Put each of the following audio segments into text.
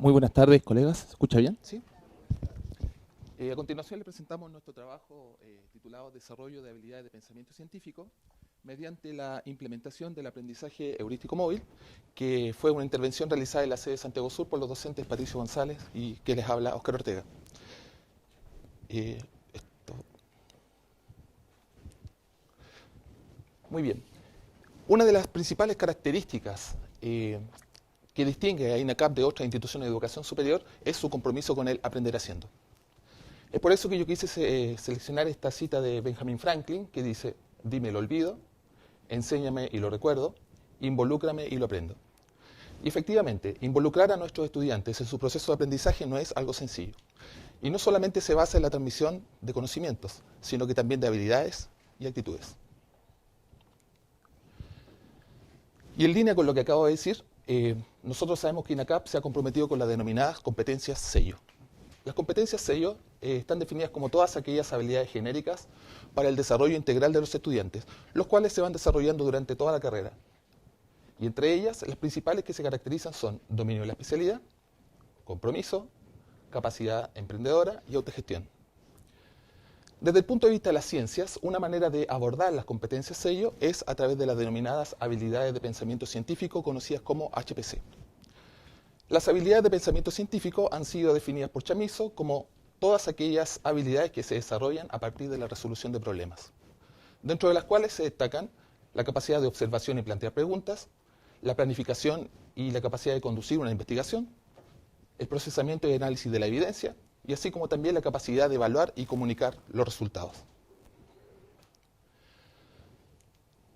Muy buenas tardes, colegas. ¿Se escucha bien? Sí. A continuación le presentamos nuestro trabajo titulado Desarrollo de habilidades de pensamiento científico mediante la implementación del aprendizaje heurístico móvil, que fue una intervención realizada en la sede de Santiago Sur por los docentes Patricio González y que les habla Óscar Ortega. Esto. Muy bien. Una de las principales características que distingue a INACAP de otras instituciones de educación superior es su compromiso con el aprender haciendo. Es por eso que yo quise seleccionar esta cita de Benjamin Franklin, que dice: dime lo olvido, enséñame y lo recuerdo, involúcrame y lo aprendo. Y efectivamente, involucrar a nuestros estudiantes en su proceso de aprendizaje no es algo sencillo. Y no solamente se basa en la transmisión de conocimientos, sino que también de habilidades y actitudes. Y en línea con lo que acabo de decir, nosotros sabemos que INACAP se ha comprometido con las denominadas competencias sello. Las competencias sello están definidas como todas aquellas habilidades genéricas para el desarrollo integral de los estudiantes, los cuales se van desarrollando durante toda la carrera. Y entre ellas, las principales que se caracterizan son dominio de la especialidad, compromiso, capacidad emprendedora y autogestión. Desde el punto de vista de las ciencias, una manera de abordar las competencias sello es a través de las denominadas habilidades de pensamiento científico, conocidas como HPC. Las habilidades de pensamiento científico han sido definidas por Chamizo como todas aquellas habilidades que se desarrollan a partir de la resolución de problemas, dentro de las cuales se destacan la capacidad de observación y plantear preguntas, la planificación y la capacidad de conducir una investigación, el procesamiento y análisis de la evidencia, y así como también la capacidad de evaluar y comunicar los resultados.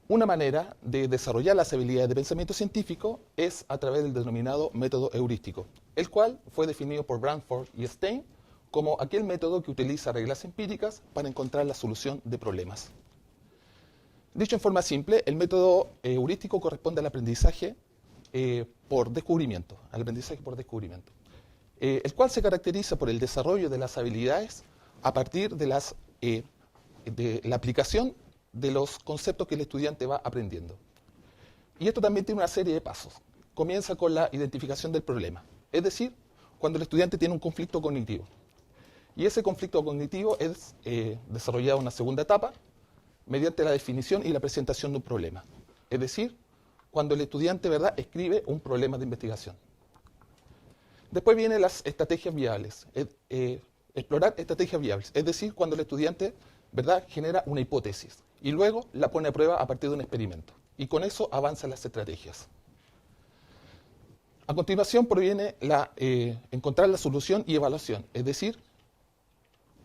Una manera de desarrollar las habilidades de pensamiento científico es a través del denominado método heurístico, el cual fue definido por Branford y Stein como aquel método que utiliza reglas empíricas para encontrar la solución de problemas. Dicho en forma simple, el método heurístico corresponde al aprendizaje por descubrimiento, el cual se caracteriza por el desarrollo de las habilidades a partir de la aplicación de los conceptos que el estudiante va aprendiendo. Y esto también tiene una serie de pasos. Comienza con la identificación del problema, es decir, cuando el estudiante tiene un conflicto cognitivo. Y ese conflicto cognitivo es desarrollado en una segunda etapa mediante la definición y la presentación de un problema. Es decir, cuando el estudiante, ¿verdad?, escribe un problema de investigación. Después vienen las estrategias viables, explorar estrategias viables, es decir, cuando el estudiante, ¿verdad?, genera una hipótesis y luego la pone a prueba a partir de un experimento. Y con eso avanzan las estrategias. A continuación proviene encontrar la solución y evaluación, es decir,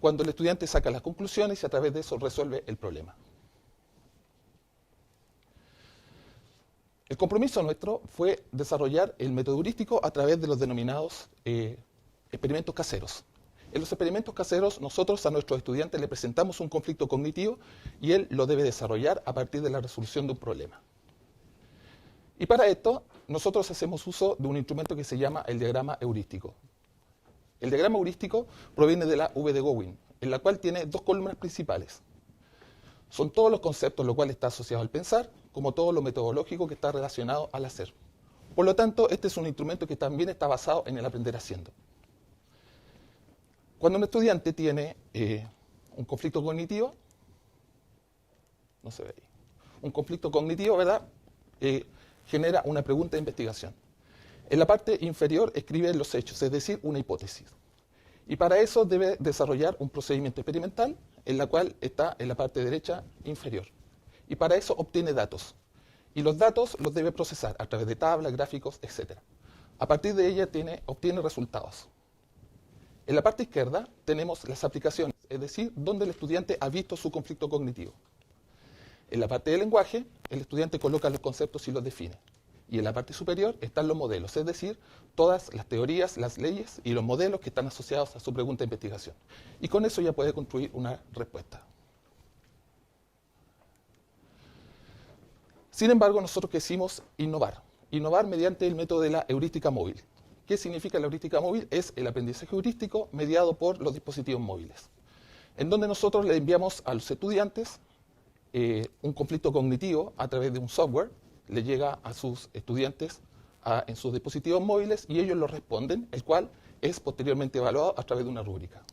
cuando el estudiante saca las conclusiones y a través de eso resuelve el problema. El compromiso nuestro fue desarrollar el método heurístico a través de los denominados experimentos caseros. En los experimentos caseros, nosotros a nuestros estudiantes le presentamos un conflicto cognitivo y él lo debe desarrollar a partir de la resolución de un problema. Y para esto, nosotros hacemos uso de un instrumento que se llama el diagrama heurístico. El diagrama heurístico proviene de la V de Gowin, en la cual tiene dos columnas principales. Son todos los conceptos, lo cual está asociado al pensar, como todo lo metodológico que está relacionado al hacer. Por lo tanto, este es un instrumento que también está basado en el aprender haciendo. Cuando un estudiante tiene un conflicto cognitivo, no se ve ahí, un conflicto cognitivo, ¿verdad?, genera una pregunta de investigación. En la parte inferior escribe los hechos, es decir, una hipótesis. Y para eso debe desarrollar un procedimiento experimental, en la cual está en la parte derecha inferior. Y para eso obtiene datos. Y los datos los debe procesar a través de tablas, gráficos, etc. A partir de ella obtiene resultados. En la parte izquierda tenemos las aplicaciones, es decir, donde el estudiante ha visto su conflicto cognitivo. En la parte del lenguaje, el estudiante coloca los conceptos y los define. Y en la parte superior están los modelos, es decir, todas las teorías, las leyes y los modelos que están asociados a su pregunta de investigación. Y con eso ya puede construir una respuesta. Sin embargo, nosotros quisimos innovar mediante el método de la heurística móvil. ¿Qué significa la heurística móvil? Es el aprendizaje heurístico mediado por los dispositivos móviles, en donde nosotros le enviamos a los estudiantes un conflicto cognitivo a través de un software, le llega a sus estudiantes en sus dispositivos móviles y ellos lo responden, el cual es posteriormente evaluado a través de una rúbrica.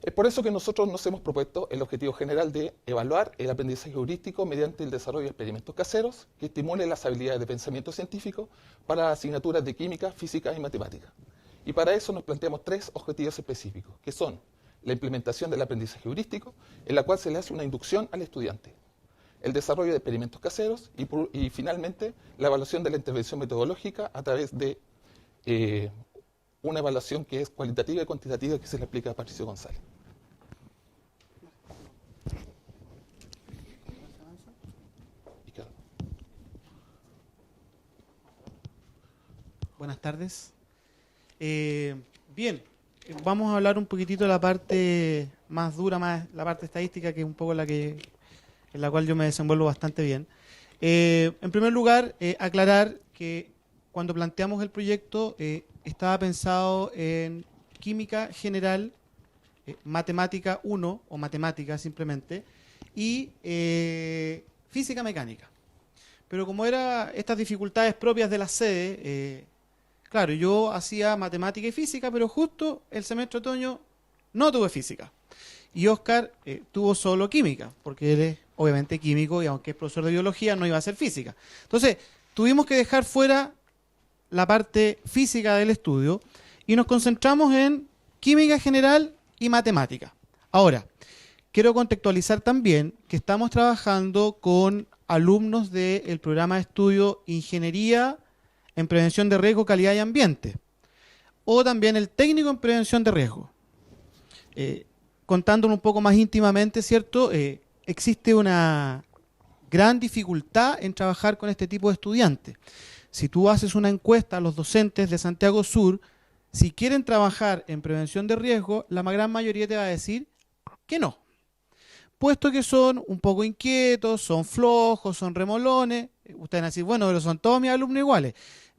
Es por eso que nosotros nos hemos propuesto el objetivo general de evaluar el aprendizaje heurístico mediante el desarrollo de experimentos caseros que estimulen las habilidades de pensamiento científico para las asignaturas de química, física y matemática. Y para eso nos planteamos 3 objetivos específicos, que son la implementación del aprendizaje heurístico, en la cual se le hace una inducción al estudiante, el desarrollo de experimentos caseros y finalmente la evaluación de la intervención metodológica a través de una evaluación que es cualitativa y cuantitativa que se le aplica a Patricio González. Buenas tardes. Bien, vamos a hablar un poquitito de la parte más dura, la parte estadística, que es un poco en la cual yo me desenvuelvo bastante bien. En primer lugar, aclarar que cuando planteamos el proyecto estaba pensado en química general, matemática 1 o matemática simplemente, y física mecánica. Pero como eran estas dificultades propias de la sede, claro, yo hacía matemática y física, pero justo el semestre de otoño no tuve física. Y Oscar tuvo solo química, porque él es obviamente químico y aunque es profesor de biología no iba a hacer física. Entonces, tuvimos que dejar fuera la parte física del estudio y nos concentramos en química general y matemática. Ahora, quiero contextualizar también que estamos trabajando con alumnos del programa de estudio Ingeniería en Prevención de Riesgo, Calidad y Ambiente, o también el técnico en Prevención de Riesgo. Contándolo un poco más íntimamente, ¿cierto? Existe una gran dificultad en trabajar con este tipo de estudiantes. Si tú haces una encuesta a los docentes de Santiago Sur, si quieren trabajar en prevención de riesgo, la gran mayoría te va a decir que no. Puesto que son un poco inquietos, son flojos, son remolones, ustedes van a decir, bueno, pero son todos mis alumnos iguales.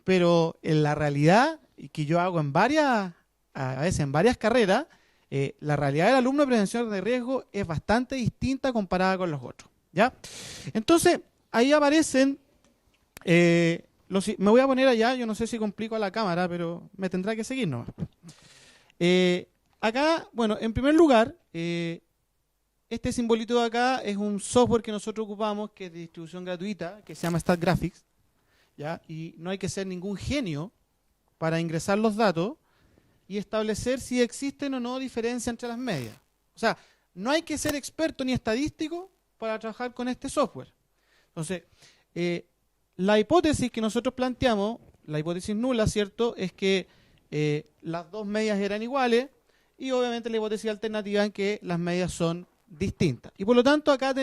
Pero en la realidad, y que yo hago a veces en varias carreras, la realidad del alumno de prevención de riesgo es bastante distinta comparada con los otros, ¿ya? Entonces, ahí aparecen, me voy a poner allá, yo no sé si complico a la cámara, pero me tendrá que seguir nomás. Acá, bueno, en primer lugar, este simbolito de acá es un software que nosotros ocupamos, que es de distribución gratuita, que se llama StatGraphics, ¿ya? Y no hay que ser ningún genio para ingresar los datos y establecer si existen o no diferencias entre las medias. O sea, no hay que ser experto ni estadístico para trabajar con este software. Entonces, la hipótesis que nosotros planteamos, la hipótesis nula, ¿cierto?, es que las dos medias eran iguales y obviamente la hipótesis alternativa en que las medias son distintas. Y por lo tanto acá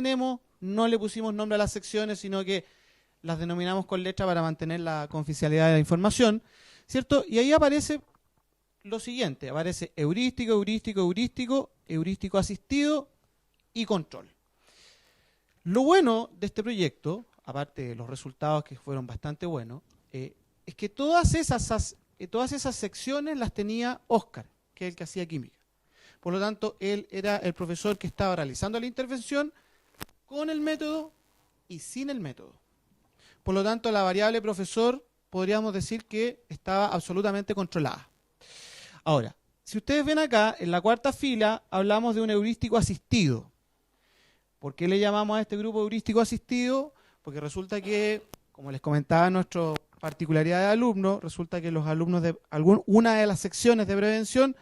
no le pusimos nombre a las secciones, sino que las denominamos con letra para mantener la confidencialidad de la información, ¿cierto? Y ahí aparece lo siguiente, aparece heurístico, heurístico, heurístico, heurístico asistido y control. Lo bueno de este proyecto, aparte de los resultados que fueron bastante buenos, es que todas esas secciones las tenía Oscar, que es el que hacía química. Por lo tanto, él era el profesor que estaba realizando la intervención con el método y sin el método. Por lo tanto, la variable profesor podríamos decir que estaba absolutamente controlada. Ahora, si ustedes ven acá, en la cuarta fila, hablamos de un heurístico asistido. ¿Por qué le llamamos a este grupo heurístico asistido? Porque resulta que, como les comentaba nuestra particularidad de alumnos, resulta que los alumnos de una de las secciones de prevención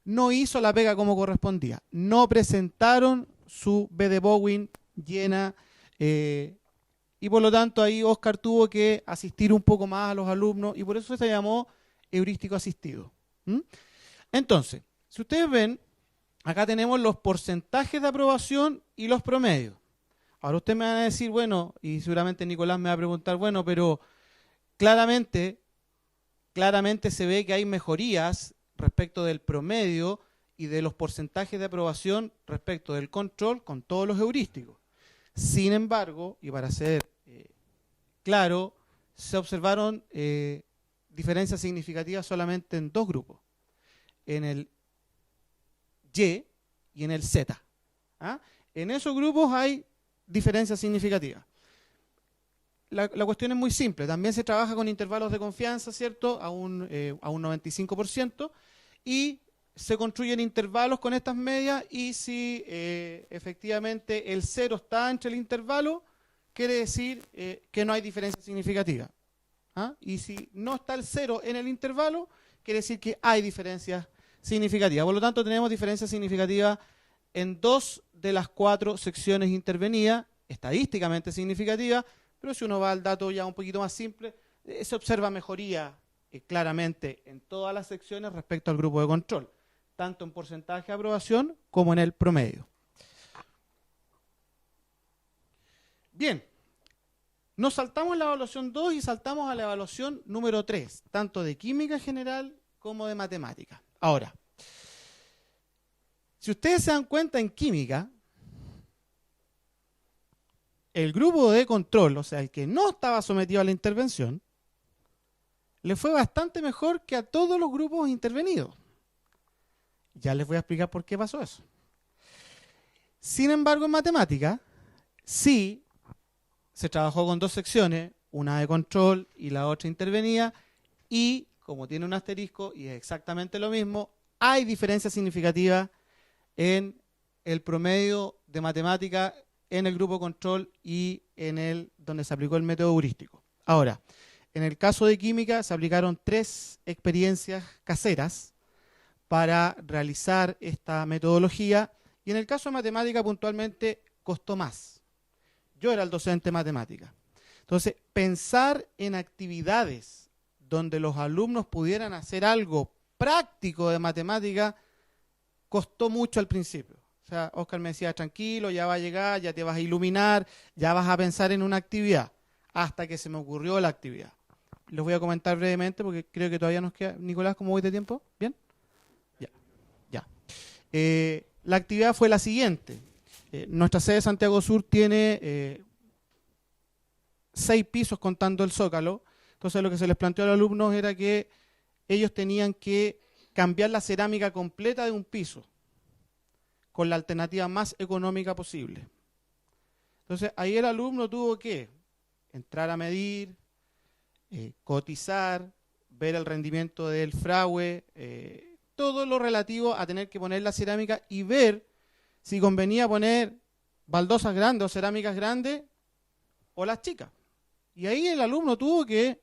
no hizo la pega como correspondía. No presentaron su B de Bowen llena y por lo tanto ahí Oscar tuvo que asistir un poco más a los alumnos y por eso se llamó heurístico asistido. Entonces, si ustedes ven, acá tenemos los porcentajes de aprobación y los promedios. Ahora ustedes me van a decir, bueno, y seguramente Nicolás me va a preguntar, bueno, pero claramente se ve que hay mejorías respecto del promedio y de los porcentajes de aprobación respecto del control con todos los heurísticos. Sin embargo, y para ser claro, se observaron diferencias significativas solamente en dos grupos, en el Y y en el Z. ¿Ah? En esos grupos hay diferencias significativas. la cuestión es muy simple. También se trabaja con intervalos de confianza, ¿cierto? A un 95%. Y se construyen intervalos con estas medias y si efectivamente el 0 está entre el intervalo, quiere decir que no hay diferencia significativa. ¿Ah? Y si no está el 0 en el intervalo, quiere decir que hay diferencias significativas. Por lo tanto, tenemos diferencias significativas en 2 de las 4 secciones intervenidas, estadísticamente significativas, pero si uno va al dato ya un poquito más simple, se observa mejoría claramente en todas las secciones respecto al grupo de control, tanto en porcentaje de aprobación como en el promedio. Bien, nos saltamos la evaluación 2 y saltamos a la evaluación número 3, tanto de química general como de matemática. Ahora, si ustedes se dan cuenta en química, el grupo de control, o sea, el que no estaba sometido a la intervención, le fue bastante mejor que a todos los grupos intervenidos. Ya les voy a explicar por qué pasó eso. Sin embargo, en matemática, sí se trabajó con 2 secciones, una de control y la otra intervenida, y como tiene un asterisco y es exactamente lo mismo, hay diferencias significativas en el promedio de matemática en el grupo control y en el donde se aplicó el método heurístico. Ahora, en el caso de química se aplicaron 3 experiencias caseras para realizar esta metodología y en el caso de matemática puntualmente costó más. Yo era el docente de matemática. Entonces, pensar en actividades donde los alumnos pudieran hacer algo práctico de matemática costó mucho al principio. O sea, Oscar me decía, tranquilo, ya va a llegar, ya te vas a iluminar, ya vas a pensar en una actividad, hasta que se me ocurrió la actividad. Les voy a comentar brevemente porque creo que todavía nos queda. Nicolás, ¿cómo voy de tiempo? ¿Bien? Ya. La actividad fue la siguiente. Nuestra sede de Santiago Sur tiene 6 pisos contando el zócalo. Entonces lo que se les planteó a los alumnos era que ellos tenían que cambiar la cerámica completa de un piso con la alternativa más económica posible. Entonces ahí el alumno tuvo que entrar a medir, cotizar, ver el rendimiento del fragüe, todo lo relativo a tener que poner la cerámica y ver si convenía poner baldosas grandes o cerámicas grandes o las chicas. Y ahí el alumno tuvo que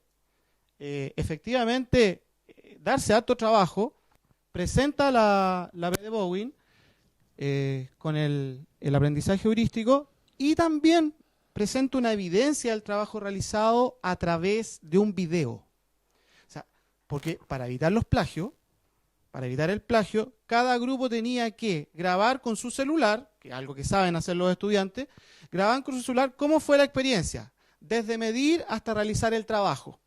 efectivamente darse harto trabajo, presenta la B de Bowen con el aprendizaje heurístico y también presenta una evidencia del trabajo realizado a través de un video. O sea, porque para evitar los plagios, para evitar el plagio, cada grupo tenía que grabar con su celular, que es algo que saben hacer los estudiantes, grababan con su celular cómo fue la experiencia, desde medir hasta realizar el trabajo.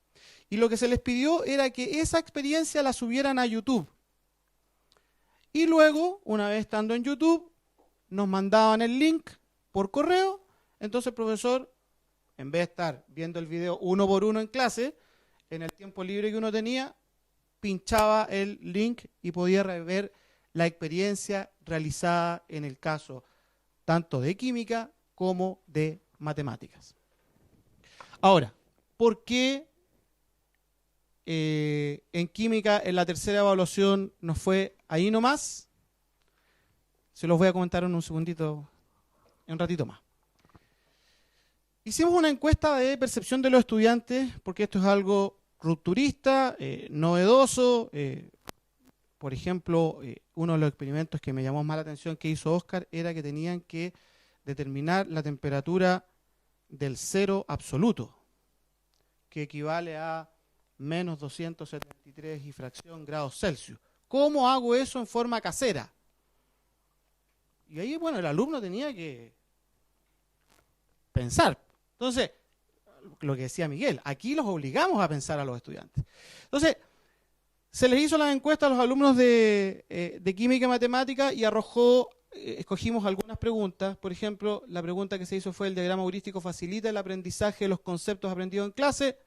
Y lo que se les pidió era que esa experiencia la subieran a YouTube. Y luego, una vez estando en YouTube, nos mandaban el link por correo. Entonces el profesor, en vez de estar viendo el video uno por uno en clase, en el tiempo libre que uno tenía, pinchaba el link y podía ver la experiencia realizada en el caso tanto de química como de matemáticas. Ahora, ¿por qué en química en la tercera evaluación nos fue ahí nomás? Se los voy a comentar en un segundito, en un ratito más. Hicimos una encuesta de percepción de los estudiantes, porque esto es algo rupturista, novedoso. Por ejemplo, uno de los experimentos que me llamó más la atención que hizo Oscar era que tenían que determinar la temperatura del cero absoluto, que equivale a menos 273 y fracción grados Celsius. ¿Cómo hago eso en forma casera? Y ahí, bueno, el alumno tenía que pensar. Entonces, lo que decía Miguel, aquí los obligamos a pensar a los estudiantes. Entonces, se les hizo la encuesta a los alumnos de química y matemática y arrojó, escogimos algunas preguntas. Por ejemplo, la pregunta que se hizo fue: ¿el diagrama heurístico facilita el aprendizaje de los conceptos aprendidos en clase?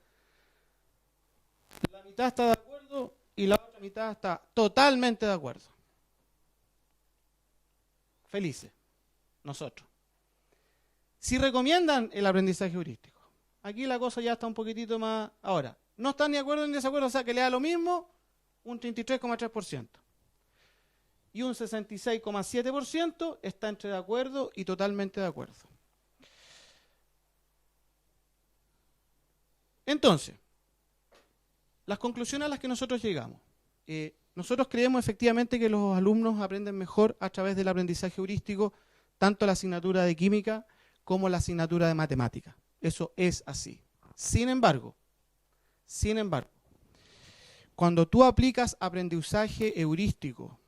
La mitad está de acuerdo y la otra mitad está totalmente de acuerdo. Felices, nosotros. Si recomiendan el aprendizaje heurístico. aquí la cosa ya está un poquitito más... Ahora, no están ni de acuerdo ni desacuerdo, o sea que le da lo mismo, un 33,3%. Y un 66,7% está entre de acuerdo y totalmente de acuerdo. Entonces, las conclusiones a las que nosotros llegamos. Nosotros creemos efectivamente que los alumnos aprenden mejor a través del aprendizaje heurístico, tanto la asignatura de química como la asignatura de matemática. Eso es así. Sin embargo, cuando tú aplicas aprendizaje heurístico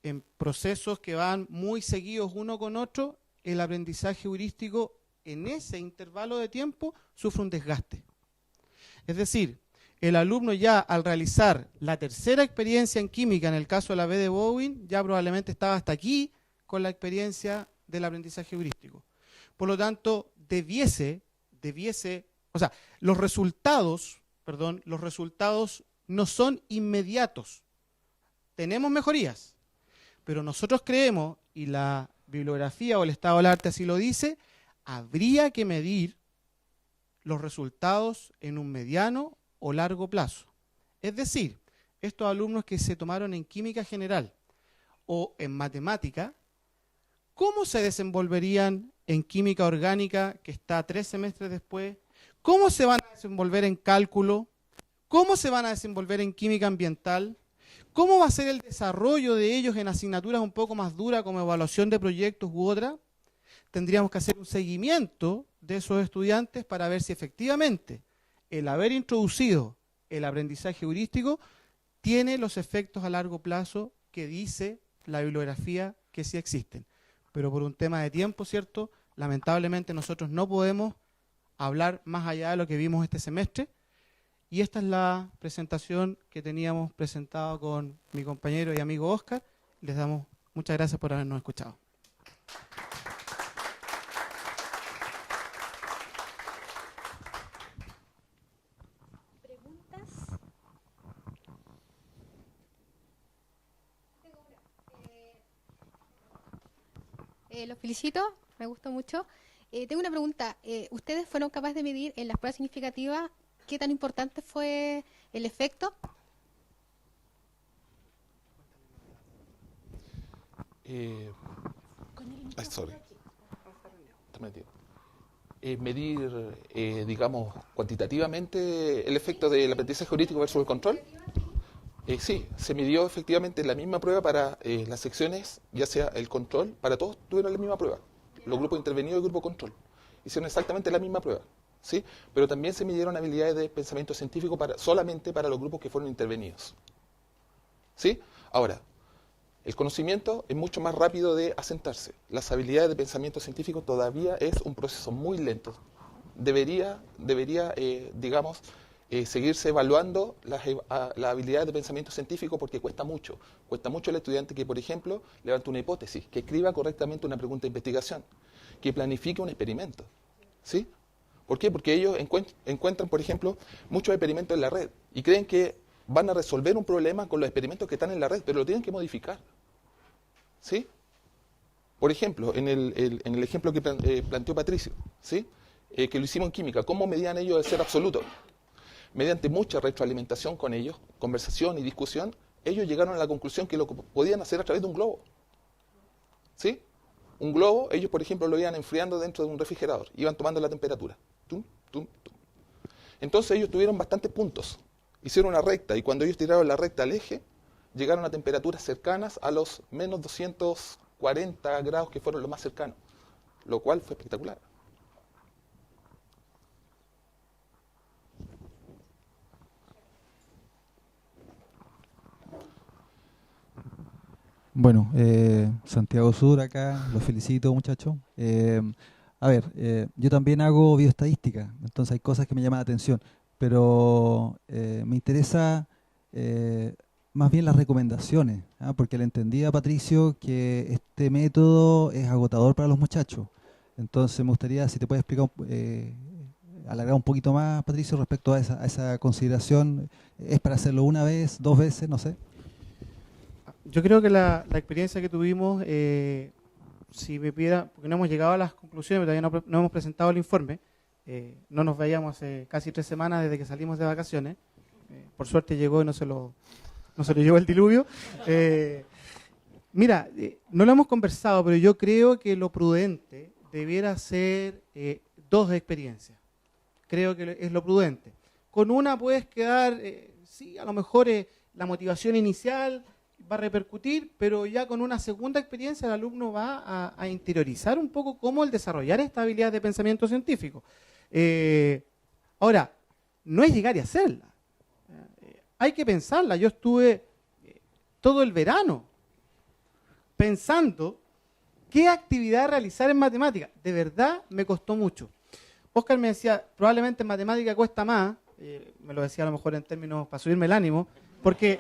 en procesos que van muy seguidos uno con otro, el aprendizaje heurístico en ese intervalo de tiempo sufre un desgaste. Es decir, el alumno ya al realizar la tercera experiencia en química, en el caso de la B de Bowen, ya probablemente estaba hasta aquí con la experiencia del aprendizaje heurístico. Por lo tanto, los resultados no son inmediatos. Tenemos mejorías, pero nosotros creemos, y la bibliografía o el estado del arte así lo dice, habría que medir los resultados en un mediano o largo plazo. Es decir, estos alumnos que se tomaron en química general o en matemática, ¿cómo se desenvolverían en química orgánica, que está 3 semestres después? ¿Cómo se van a desenvolver en cálculo? ¿Cómo se van a desenvolver en química ambiental? ¿Cómo va a ser el desarrollo de ellos en asignaturas un poco más duras como evaluación de proyectos u otra? Tendríamos que hacer un seguimiento de esos estudiantes para ver si efectivamente el haber introducido el aprendizaje heurístico tiene los efectos a largo plazo que dice la bibliografía que sí existen. Pero por un tema de tiempo, ¿cierto? Lamentablemente nosotros no podemos hablar más allá de lo que vimos este semestre. Y esta es la presentación que teníamos presentado con mi compañero y amigo Oscar. Les damos muchas gracias por habernos escuchado. Los felicito, me gustó mucho. Tengo una pregunta. ¿Ustedes fueron capaces de medir en las pruebas significativas qué tan importante fue el efecto? Medir, digamos, cuantitativamente el efecto del aprendizaje heurístico versus el control. Sí, se midió efectivamente la misma prueba para las secciones, ya sea el control, para todos tuvieron la misma prueba. Los grupos intervenidos y el grupo control hicieron exactamente la misma prueba, ¿sí? Pero también se midieron habilidades de pensamiento científico solamente para los grupos que fueron intervenidos, ¿sí? Ahora, el conocimiento es mucho más rápido de asentarse. Las habilidades de pensamiento científico todavía es un proceso muy lento. Debería digamos, seguirse evaluando las habilidades de pensamiento científico porque cuesta mucho. Cuesta mucho al estudiante que, por ejemplo, levante una hipótesis, que escriba correctamente una pregunta de investigación, que planifique un experimento, ¿sí? ¿Por qué? Porque ellos encuentran, por ejemplo, muchos experimentos en la red y creen que van a resolver un problema con los experimentos que están en la red, pero lo tienen que modificar, ¿sí? Por ejemplo, en el ejemplo que planteó Patricio, ¿sí? Que lo hicimos en química, ¿cómo medían ellos el ser absoluto? Mediante mucha retroalimentación con ellos, conversación y discusión, ellos llegaron a la conclusión que lo podían hacer a través de un globo, ¿sí? Un globo, ellos por ejemplo lo iban enfriando dentro de un refrigerador, iban tomando la temperatura. Tum, tum, tum. Entonces ellos tuvieron bastantes puntos, hicieron una recta y cuando ellos tiraron la recta al eje, llegaron a temperaturas cercanas a los menos 240 grados que fueron los más cercanos, lo cual fue espectacular. Bueno, Santiago Sur acá, los felicito muchachos. Yo también hago bioestadística, entonces hay cosas que me llaman la atención, pero me interesa más bien las recomendaciones, porque le entendí a Patricio que este método es agotador para los muchachos. Entonces me gustaría, si te puedes explicar, alargar un poquito más, Patricio, respecto a esa consideración. ¿Es para hacerlo una vez, 2 veces, no sé? Yo creo que la experiencia que tuvimos, si me pidiera, porque no hemos llegado a las conclusiones, pero todavía no hemos presentado el informe, No nos veíamos hace casi 3 semanas desde que salimos de vacaciones. Por suerte llegó y no se lo llevó el diluvio. Mira, no lo hemos conversado, pero yo creo que lo prudente debiera ser 2 experiencias. Creo que es lo prudente. Con una puedes quedar, sí, a lo mejor la motivación inicial va a repercutir, pero ya con una segunda experiencia el alumno va a interiorizar un poco cómo el desarrollar esta habilidad de pensamiento científico. Ahora, no es llegar y hacerla. Hay que pensarla. Yo estuve todo el verano pensando qué actividad realizar en matemática. De verdad me costó mucho. Óscar me decía, probablemente en matemática cuesta más, me lo decía a lo mejor en términos para subirme el ánimo, porque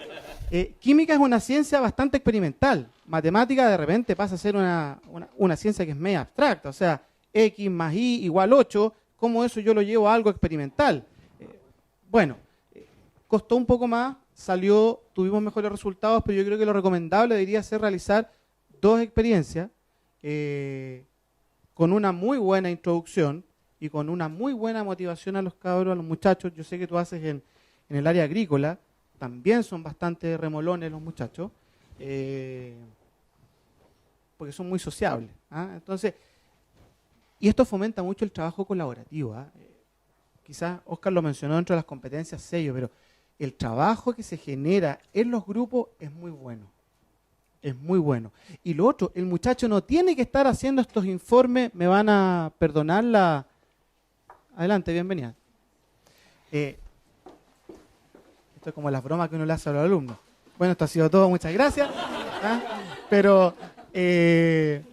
química es una ciencia bastante experimental. Matemática de repente pasa a ser una ciencia que es media abstracta, o sea, X más Y igual 8, ¿cómo eso yo lo llevo a algo experimental? Bueno, costó un poco más, tuvimos mejores resultados, pero yo creo que lo recomendable debería ser realizar 2 experiencias con una muy buena introducción y con una muy buena motivación a los cabros, a los muchachos. Yo sé que tú haces en el área agrícola, también son bastante remolones los muchachos, porque son muy sociables. Entonces, y esto fomenta mucho el trabajo colaborativo. Quizás Óscar lo mencionó dentro de las competencias sello, pero el trabajo que se genera en los grupos es muy bueno. Es muy bueno. Y lo otro, el muchacho no tiene que estar haciendo estos informes, me van a perdonar la... Adelante, bienvenida. Esto es como las bromas que uno le hace a los alumnos. Bueno, esto ha sido todo, muchas gracias. Pero es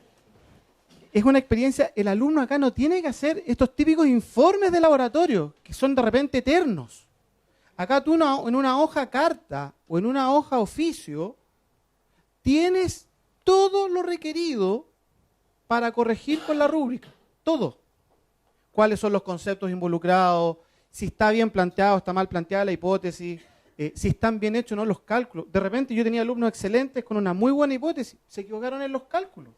una experiencia, el alumno acá no tiene que hacer estos típicos informes de laboratorio, que son de repente eternos. Acá tú en una hoja carta o en una hoja oficio, tienes todo lo requerido para corregir con la rúbrica. Todo. Cuáles son los conceptos involucrados, si está bien planteado, está mal planteada la hipótesis, si están bien hechos o no los cálculos. De repente yo tenía alumnos excelentes con una muy buena hipótesis, se equivocaron en los cálculos.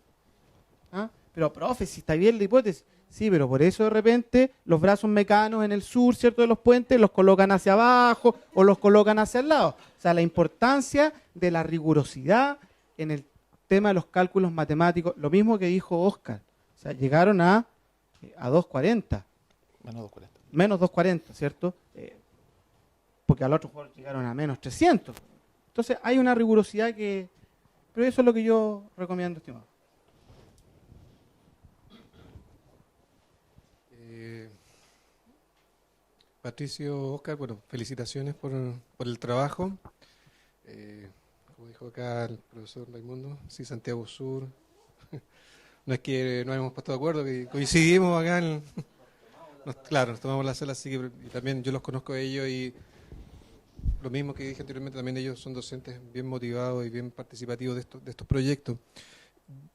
Pero, profe, si está bien la hipótesis. Sí, pero por eso de repente los brazos mecanos en el sur, ¿cierto?, de los puentes, los colocan hacia abajo o los colocan hacia el lado. O sea, la importancia de la rigurosidad en el tema de los cálculos matemáticos, lo mismo que dijo Óscar. O sea, llegaron a 240. Menos 240, ¿cierto? Porque al otro juego llegaron a menos 300. Entonces, hay una rigurosidad que... Pero eso es lo que yo recomiendo, estimado. Patricio, Óscar, bueno, felicitaciones por el trabajo. Como dijo acá el profesor Raimundo, sí, Santiago Sur. No es que nos hayamos puesto de acuerdo, que coincidimos acá claro, nos tomamos la sala, así que y también yo los conozco a ellos y lo mismo que dije anteriormente, también ellos son docentes bien motivados y bien participativos de estos proyectos.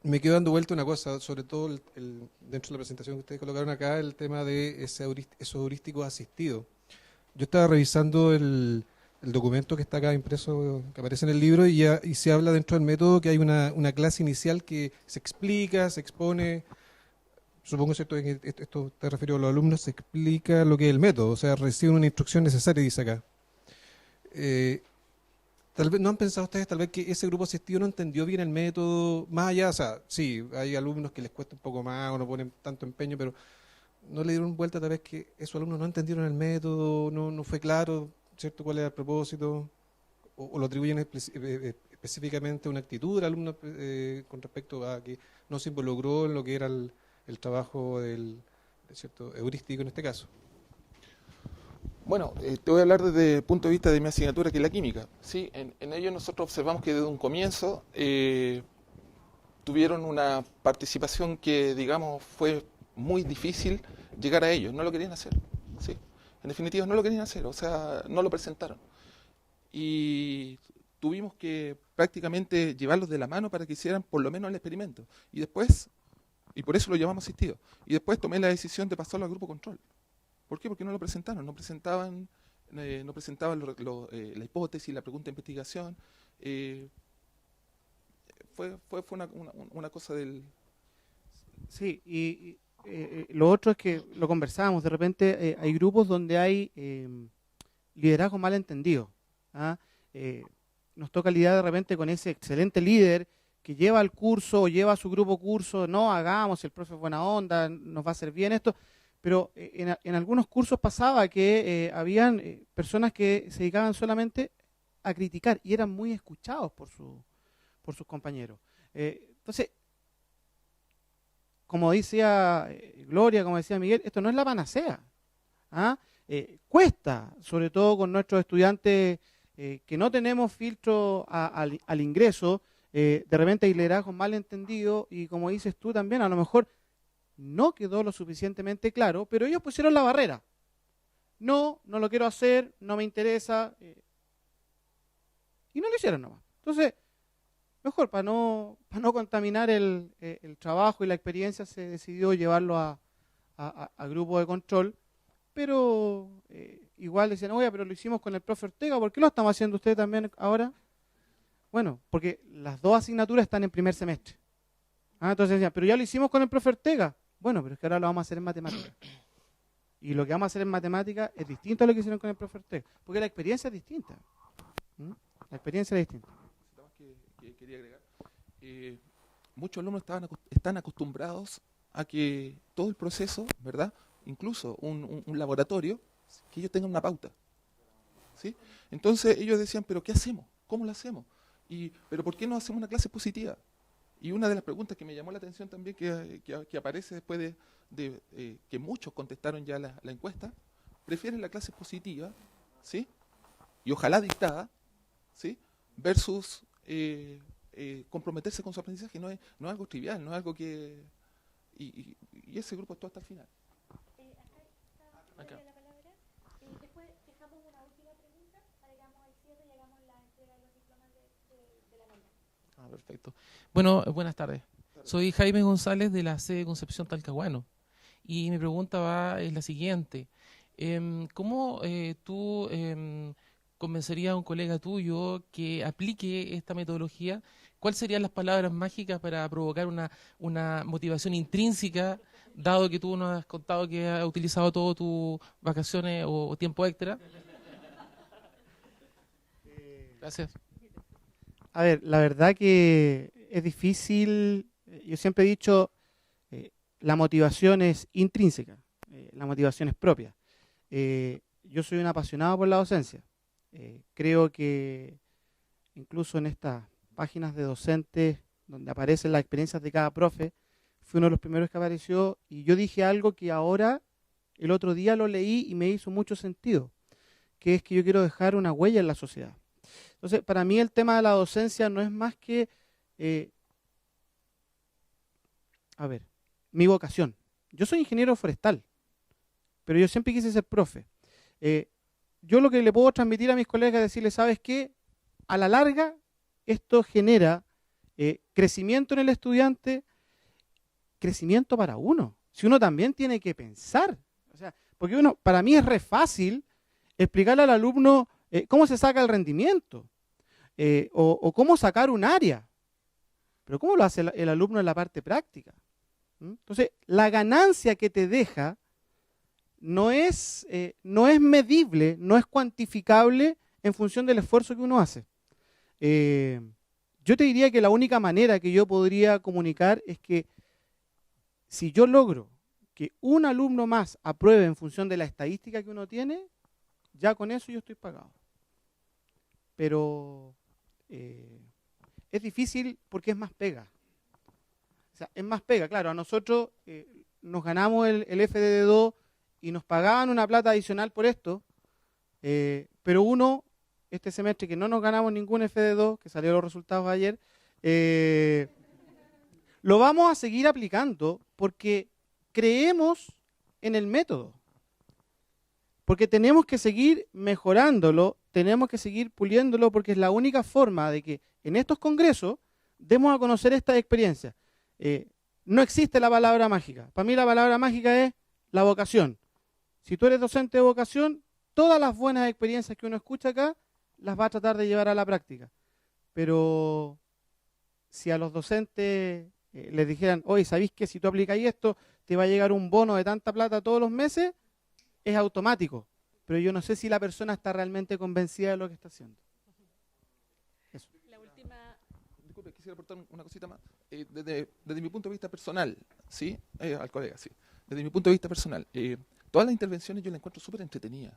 Me quedo dando vuelta una cosa, sobre todo dentro de la presentación que ustedes colocaron acá, el tema de esos heurísticos asistidos. Yo estaba revisando el documento que está acá impreso, que aparece en el libro, y se habla dentro del método que hay una clase inicial que se explica, se expone, supongo que esto te refirió a los alumnos, se explica lo que es el método, o sea, reciben una instrucción necesaria, dice acá. Tal vez, ¿no han pensado ustedes tal vez que ese grupo asistido no entendió bien el método? Más allá, o sea, sí, hay alumnos que les cuesta un poco más o no ponen tanto empeño, pero no le dieron vuelta tal vez que esos alumnos no entendieron el método, no fue claro, ¿cierto?, cuál era el propósito, o lo atribuyen específicamente a una actitud del alumno con respecto a que no se involucró en lo que era el trabajo ¿cierto?, heurístico en este caso. Bueno, te voy a hablar desde el punto de vista de mi asignatura, que es la química. ¿Sí? En ello nosotros observamos que desde un comienzo tuvieron una participación que, digamos, fue muy difícil llegar a ellos. No lo querían hacer. ¿Sí? En definitiva, no lo querían hacer. O sea, no lo presentaron. Y tuvimos que prácticamente llevarlos de la mano para que hicieran por lo menos el experimento. Y después, y por eso lo llamamos asistido, y después tomé la decisión de pasarlo al grupo control. ¿Por qué? Porque no lo presentaron, no presentaban la hipótesis, la pregunta de investigación. Fue una cosa del... Sí, y lo otro es que lo conversábamos, de repente hay grupos donde hay liderazgo mal entendido. ¿Ah? Nos toca lidiar de repente con ese excelente líder que lleva el curso o lleva a su grupo curso, no hagamos, el profe es buena onda, nos va a hacer bien esto, pero en algunos cursos pasaba que habían personas que se dedicaban solamente a criticar y eran muy escuchados por sus compañeros. Entonces, como decía Gloria, como decía Miguel, esto no es la panacea. ¿Ah? Cuesta, sobre todo con nuestros estudiantes que no tenemos filtro al ingreso, de repente hay liderazgo mal entendido y como dices tú también, a lo mejor no quedó lo suficientemente claro, pero ellos pusieron la barrera. No lo quiero hacer, no me interesa, y no lo hicieron nomás. Entonces, mejor, para no contaminar el trabajo y la experiencia, se decidió llevarlo a grupo de control, pero igual decían, oye, pero lo hicimos con el profe Ortega, ¿por qué lo estamos haciendo ustedes también ahora? Bueno, porque las dos asignaturas están en primer semestre. Entonces decían, pero ya lo hicimos con el profe Ortega. Bueno, pero es que ahora lo vamos a hacer en matemáticas. Y lo que vamos a hacer en matemáticas es distinto a lo que hicieron con el profe Ortega, porque la experiencia es distinta. La experiencia es distinta. Que quería agregar. Muchos alumnos están acostumbrados a que todo el proceso, ¿verdad? Incluso un laboratorio, que ellos tengan una pauta. ¿Sí? Entonces ellos decían, ¿pero qué hacemos? ¿Cómo lo hacemos? ¿Pero por qué no hacemos una clase positiva? Y una de las preguntas que me llamó la atención también, que aparece después de que muchos contestaron ya la encuesta, prefieren la clase positiva, ¿sí? Y ojalá dictada, ¿sí? Versus comprometerse con su aprendizaje. No es algo trivial, no es algo que... Y ese grupo estuvo hasta el final. Acá. Después dejamos una última pregunta para que hagamos el cierre y hagamos la entrega de los diplomas de la mañana. Perfecto. Bueno, buenas tardes. Soy Jaime González de la sede de Concepción Talcahuano. Y mi pregunta es la siguiente. ¿Cómo tú convencerías a un colega tuyo que aplique esta metodología? ¿Cuáles serían las palabras mágicas para provocar una motivación intrínseca, dado que tú nos has contado que has utilizado todo tus vacaciones o tiempo extra? Gracias. A ver, la verdad que es difícil. Yo siempre he dicho, la motivación es intrínseca, la motivación es propia. Yo soy un apasionado por la docencia. Creo que incluso en estas páginas de docentes donde aparecen las experiencias de cada profe, fui uno de los primeros que apareció y yo dije algo que ahora, el otro día lo leí y me hizo mucho sentido, que es que yo quiero dejar una huella en la sociedad. Entonces, para mí el tema de la docencia no es más que, mi vocación. Yo soy ingeniero forestal, pero yo siempre quise ser profe. Yo lo que le puedo transmitir a mis colegas es decirles, ¿sabes qué? A la larga, esto genera crecimiento en el estudiante, crecimiento para uno. Si uno también tiene que pensar. O sea, porque para mí es re fácil explicarle al alumno cómo se saca el rendimiento o cómo sacar un área. Pero ¿cómo lo hace el alumno en la parte práctica? Entonces, la ganancia que te deja no es medible, no es cuantificable en función del esfuerzo que uno hace. Yo te diría que la única manera que yo podría comunicar es que si yo logro que un alumno más apruebe en función de la estadística que uno tiene, ya con eso yo estoy pagado. Pero es difícil porque es más pega. O sea, es más pega, claro, a nosotros nos ganamos el FDD2 y nos pagaban una plata adicional por esto, pero este semestre que no nos ganamos ningún FD2, que salieron los resultados ayer, lo vamos a seguir aplicando porque creemos en el método. Porque tenemos que seguir mejorándolo, tenemos que seguir puliéndolo, porque es la única forma de que en estos congresos demos a conocer estas experiencias. No existe la palabra mágica. Para mí la palabra mágica es la vocación. Si tú eres docente de vocación, todas las buenas experiencias que uno escucha acá, las va a tratar de llevar a la práctica. Pero si a los docentes les dijeran, oye, ¿sabéis que si tú aplicáis esto, te va a llegar un bono de tanta plata todos los meses, es automático. Pero yo no sé si la persona está realmente convencida de lo que está haciendo. Eso. La última. Disculpe, quisiera aportar una cosita más. Desde mi punto de vista personal, ¿sí? Al colega, sí. Desde mi punto de vista personal, todas las intervenciones yo las encuentro súper entretenidas.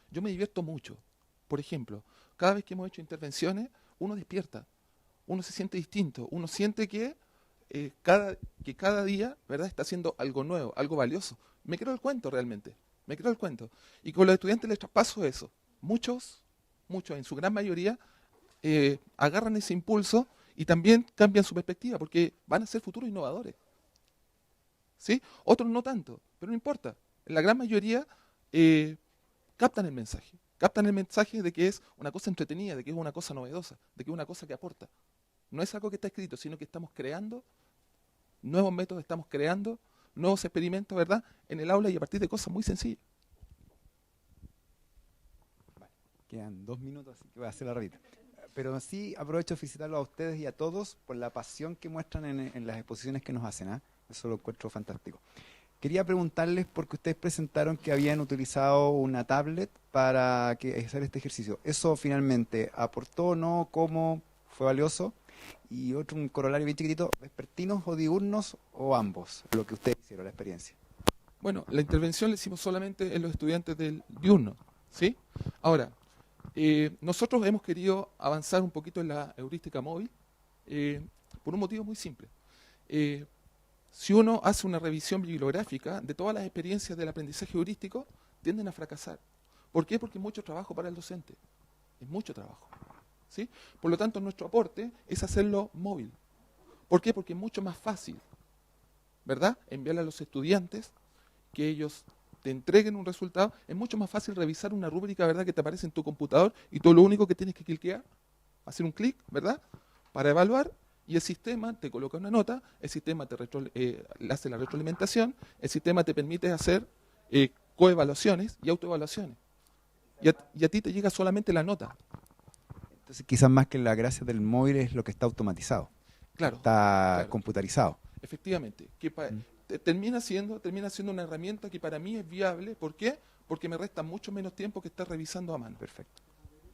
Yo me divierto mucho. Por ejemplo, cada vez que hemos hecho intervenciones, uno despierta, uno se siente distinto, uno siente que cada día, ¿verdad?, está haciendo algo nuevo, algo valioso. Me creo el cuento realmente, me creo el cuento. Y con los estudiantes les traspaso eso. Muchos, en su gran mayoría, agarran ese impulso y también cambian su perspectiva, porque van a ser futuros innovadores. ¿Sí? Otros no tanto, pero no importa. La gran mayoría captan el mensaje de que es una cosa entretenida, de que es una cosa novedosa, de que es una cosa que aporta. No es algo que está escrito, sino que estamos creando nuevos métodos, estamos creando nuevos experimentos, ¿verdad?, en el aula y a partir de cosas muy sencillas. Vale. Quedan 2 minutos, así que voy a hacer la rapidita. Pero sí aprovecho de felicitarlos a ustedes y a todos por la pasión que muestran en las exposiciones que nos hacen. ¿Eh? Eso lo encuentro fantástico. Quería preguntarles, porque ustedes presentaron que habían utilizado una tablet para hacer este ejercicio. ¿Eso finalmente aportó o no? ¿Cómo? ¿Fue valioso? Y un corolario bien chiquitito, ¿vespertinos o diurnos o ambos? Lo que ustedes hicieron, la experiencia. Bueno, la intervención la hicimos solamente en los estudiantes del diurno, ¿sí? Ahora, nosotros hemos querido avanzar un poquito en la heurística móvil por un motivo muy simple. Si uno hace una revisión bibliográfica de todas las experiencias del aprendizaje heurístico, tienden a fracasar. ¿Por qué? Porque es mucho trabajo para el docente. Es mucho trabajo. ¿Sí? Por lo tanto, nuestro aporte es hacerlo móvil. ¿Por qué? Porque es mucho más fácil, ¿verdad?, enviarle a los estudiantes que ellos te entreguen un resultado. Es mucho más fácil revisar una rúbrica, ¿verdad?, que te aparece en tu computador y tú lo único que tienes que cliquear, hacer un clic, ¿verdad?, para evaluar, y el sistema te coloca una nota, el sistema te le hace la retroalimentación, el sistema te permite hacer coevaluaciones y autoevaluaciones. Y a ti te llega solamente la nota. Entonces quizás más que la gracia del móvil es lo que está automatizado. Claro. Está computarizado. Efectivamente. Que termina siendo una herramienta que para mí es viable. ¿Por qué? Porque me resta mucho menos tiempo que estar revisando a mano. Perfecto.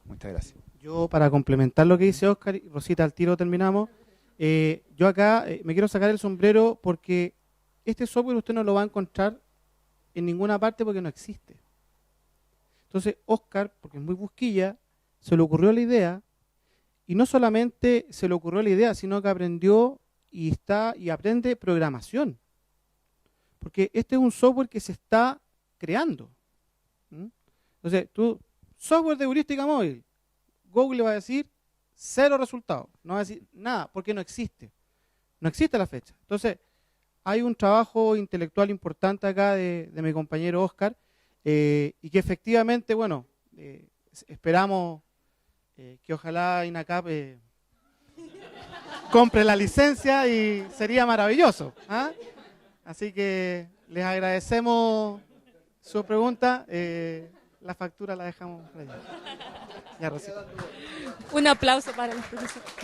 Muchas gracias. Yo, para complementar lo que dice Oscar, y Rosita, al tiro terminamos. Yo acá me quiero sacar el sombrero porque este software usted no lo va a encontrar en ninguna parte porque no existe. Entonces, Oscar, porque es muy busquilla, se le ocurrió la idea, y no solamente se le ocurrió la idea, sino que aprendió y aprende programación. Porque este es un software que se está creando. Entonces, software de heurística móvil, Google va a decir 0 resultados, no va a decir nada, porque no existe. No existe a la fecha. Entonces, hay un trabajo intelectual importante acá de mi compañero Oscar, y que efectivamente, bueno, esperamos que ojalá INACAP compre la licencia y sería maravilloso. ¿Ah? Así que les agradecemos su pregunta. La factura la dejamos por allá. Ya, Rosita. Un aplauso para los profesores.